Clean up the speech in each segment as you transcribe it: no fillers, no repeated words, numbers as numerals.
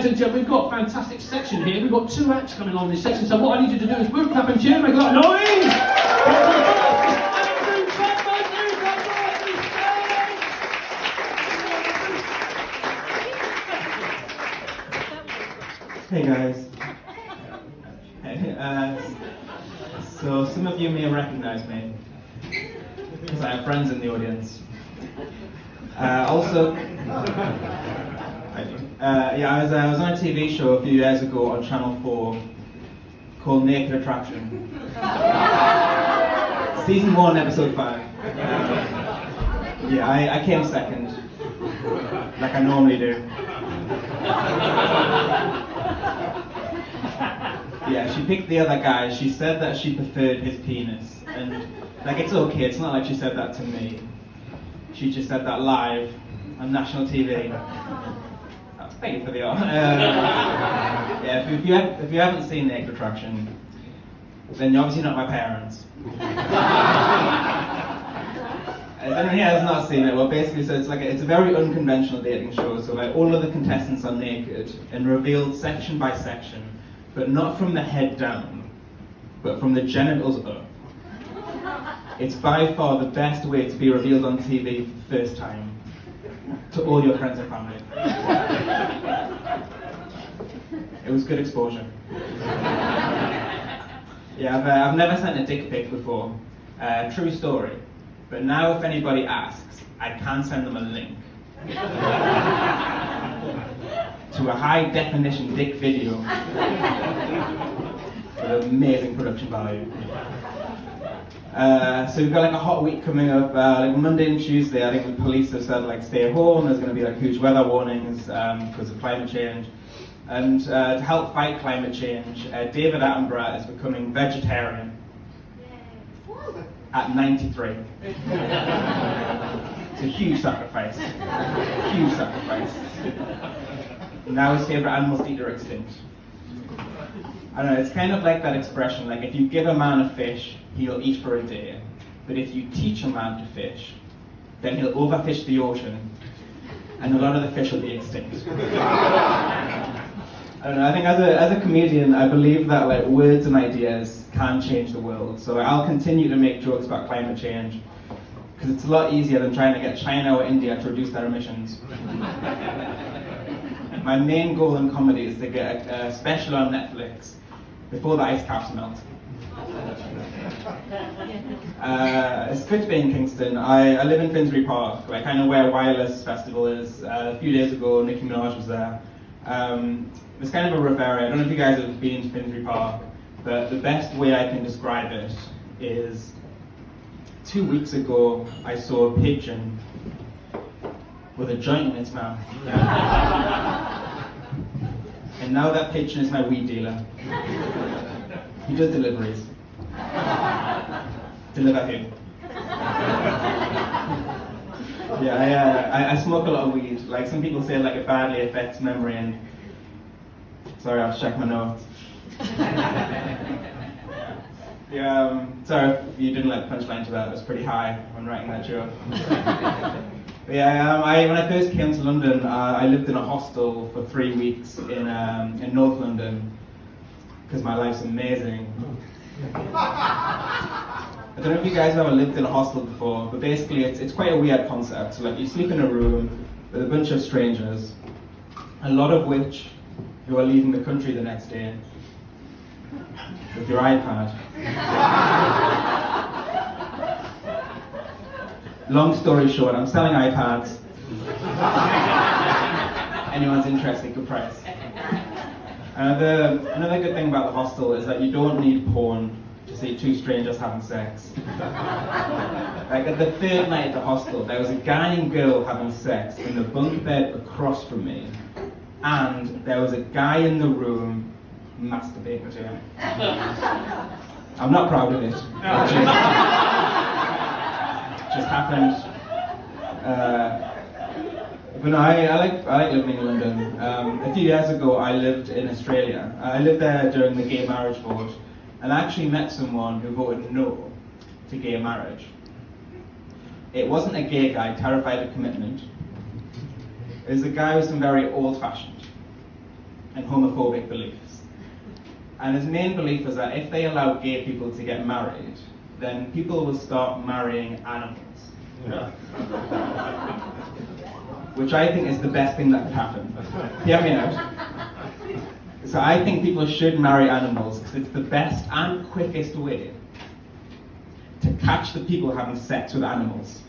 ladies and gentlemen, we've got a fantastic section here. We've got 2 acts coming on this section, so what I need you to do is move, clap and cheer, make a lot of noise! Hey guys. Hey, so some of you may recognize me, because I have friends in the audience. Also, I do. I was on a TV show a few years ago on Channel 4 called Naked Attraction. Season 1, Episode 5. I came second, like I normally do. Yeah, she picked the other guy. She said that she preferred his penis. And, like, it's okay. It's not like she said that to me. She just said that live on national TV. Thank you for the offer. Yeah, if you haven't seen Naked Attraction, then you're obviously not my parents. As anyone here has not seen it, well, basically, so it's a very unconventional dating show. So like all of the contestants are naked and revealed section by section, but not from the head down, but from the genitals up. It's by far the best way to be revealed on TV for the first time to all your friends and family. It was good exposure. Yeah, I've never sent a dick pic before. True story. But now if anybody asks, I can send them a link to a high definition dick video with amazing production value. So we've got like a hot week coming up, like Monday and Tuesday. I think the police have said like stay home. There's going to be like huge weather warnings because of climate change. And to help fight climate change, David Attenborough is becoming vegetarian at 93. It's a huge sacrifice. Huge sacrifice. Now his favourite animals to eat are extinct. I don't know, it's kind of like that expression, like if you give a man a fish, he'll eat for a day. But if you teach a man to fish, then he'll overfish the ocean, and a lot of the fish will be extinct. I don't know, I think as a comedian, I believe that like words and ideas can change the world. So I'll continue to make jokes about climate change, because it's a lot easier than trying to get China or India to reduce their emissions. My main goal in comedy is to get a special on Netflix before the ice caps melt. It's good to be in Kingston. I live in Finsbury Park, like kind of where Wireless Festival is. A few days ago, Nicki Minaj was there. It's kind of a rough area. I don't know if you guys have been to Finsbury Park, but the best way I can describe it is 2 weeks ago I saw a pigeon with a joint in its mouth. And now that pigeon is my weed dealer. He does deliveries. Deliver him. Yeah, I smoke a lot of weed. Like some people say, like it badly affects memory. And sorry, I'll check my notes. Yeah, sorry if you didn't like the punchline to that. It was pretty high when writing that joke. But yeah, when I first came to London, I lived in a hostel for 3 weeks in North London because my life's amazing. I don't know if you guys have ever lived in a hostel before, but basically it's quite a weird concept. So like you sleep in a room with a bunch of strangers, a lot of which who are leaving the country the next day with your iPad. Long story short, I'm selling iPads. Anyone's interested, good price. Another good thing about the hostel is that you don't need porn to see 2 strangers having sex. Like at the 3rd night at the hostel, there was a guy and girl having sex in the bunk bed across from me, and there was a guy in the room masturbating to him. I'm not proud of it. Just happened. But no, I like living in London. A few years ago, I lived in Australia. I lived there during the gay marriage vote, and I actually met someone who voted no to gay marriage. It wasn't a gay guy terrified of commitment. It was a guy with some very old-fashioned and homophobic beliefs. And his main belief is that if they allow gay people to get married, then people will start marrying animals. Yeah. Which I think is the best thing that could happen. Hear me out. So I think people should marry animals because it's the best and quickest way to catch the people having sex with animals.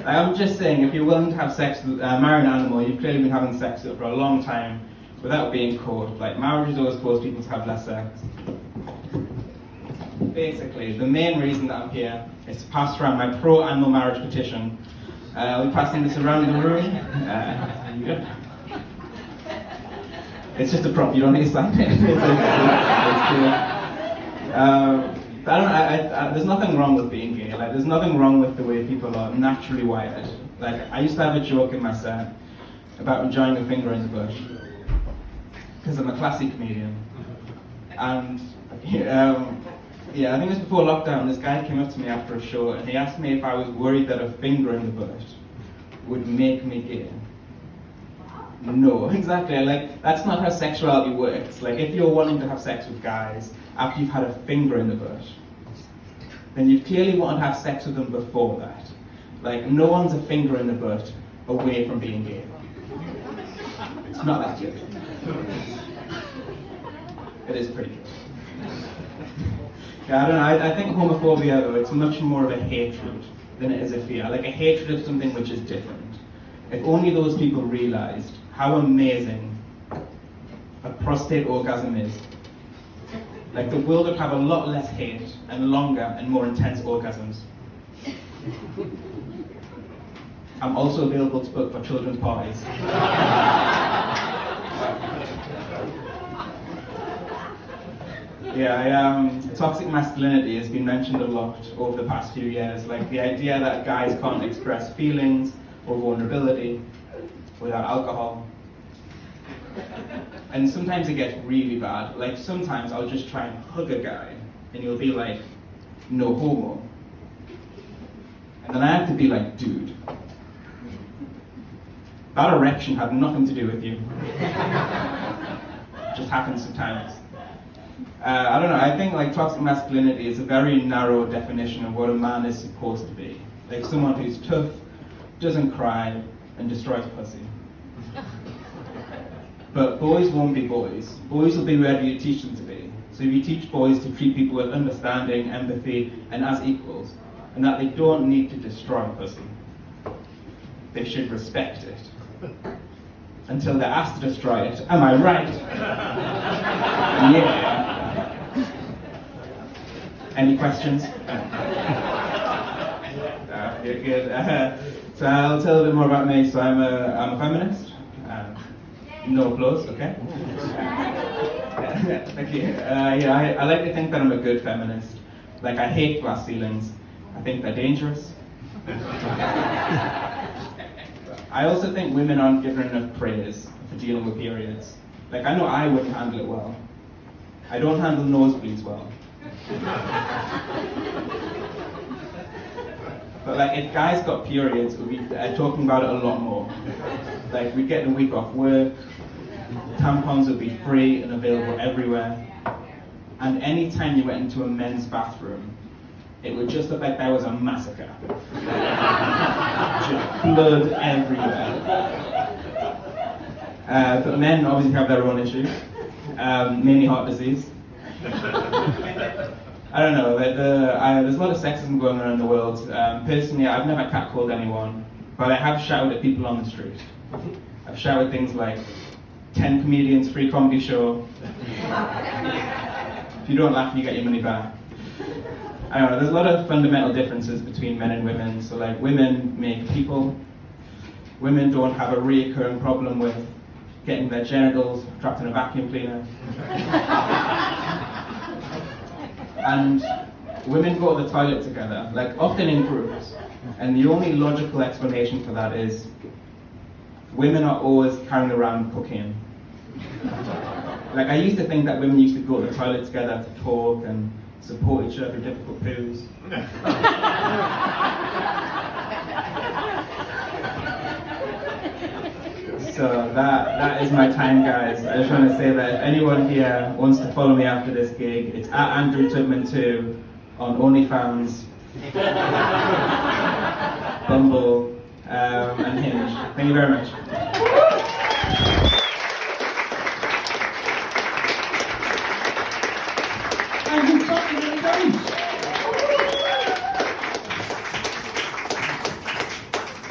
I'm just saying, if you're willing to have sex with marry an animal, you've clearly been having sex with it for a long time without being caught. Like, marriages always cause people to have less sex. Basically, the main reason that I'm here is to pass around my pro-animal marriage petition. I'll be passing this around the room. There you go. It's just a prop, you don't need to sign it. There's nothing wrong with being gay. Like, there's nothing wrong with the way people are naturally wired. Like, I used to have a joke in my set about enjoying a finger in the bush, because I'm a classic comedian. And yeah, I think it was before lockdown, this guy came up to me after a show and he asked me if I was worried that a finger in the bush would make me gay. No, exactly. Like, that's not how sexuality works. Like, if you're wanting to have sex with guys after you've had a finger in the bush, then you clearly want to have sex with them before that. Like, no one's a finger in the butt away from being gay. It's not that good. It is pretty good. Yeah, I don't know. I think homophobia, though, it's much more of a hatred than it is a fear. Like, a hatred of something which is different. If only those people realized how amazing a prostate orgasm is. Like, the world would have a lot less hate and longer and more intense orgasms. I'm also available to book for children's parties. Yeah, toxic masculinity has been mentioned a lot over the past few years. Like, the idea that guys can't express feelings or vulnerability without alcohol. And sometimes it gets really bad. Like, sometimes I'll just try and hug a guy and he'll be like, no homo. And then I have to be like, dude, that erection had nothing to do with you. It just happens sometimes. I don't know, I think like toxic masculinity is a very narrow definition of what a man is supposed to be. Like, someone who's tough, doesn't cry, and destroys pussy. But boys won't be boys. Boys will be wherever you teach them to be. So if you teach boys to treat people with understanding, empathy, and as equals, and that they don't need to destroy pussy, they should respect it. Until they're asked to destroy it. Am I right? Yeah. Any questions? You're good. So I'll tell a bit more about me. So I'm a feminist. No applause, okay? Thank you. Yeah, I like to think that I'm a good feminist. Like, I hate glass ceilings. I think they're dangerous. I also think women aren't given enough praise for dealing with periods. Like, I know I wouldn't handle it well. I don't handle nosebleeds well. But like, if guys got periods, we'd be talking about it a lot more. Like, we'd get a week off work, tampons would be free and available everywhere, and any time you went into a men's bathroom, it would just look like there was a massacre. Just blood everywhere. But men obviously have their own issues, mainly heart disease. I don't know, there's a lot of sexism going on in the world. Personally, I've never catcalled anyone, but I have shouted at people on the street. I've shouted things like, 10 comedians, free comedy show. If you don't laugh, you get your money back. I don't know, there's a lot of fundamental differences between men and women. So like, women make people. Women don't have a recurring problem with getting their genitals trapped in a vacuum cleaner. And women go to the toilet together, like often in groups. And the only logical explanation for that is women are always carrying around cocaine. Like, I used to think that women used to go to the toilet together to talk and support each other through difficult poos. So that is my time, guys. I just want to say that if anyone here wants to follow me after this gig, it's at Andrew Tubman 2 on OnlyFans, Bumble, and Hinge. Thank you very much. Andrew Tubman, there you go.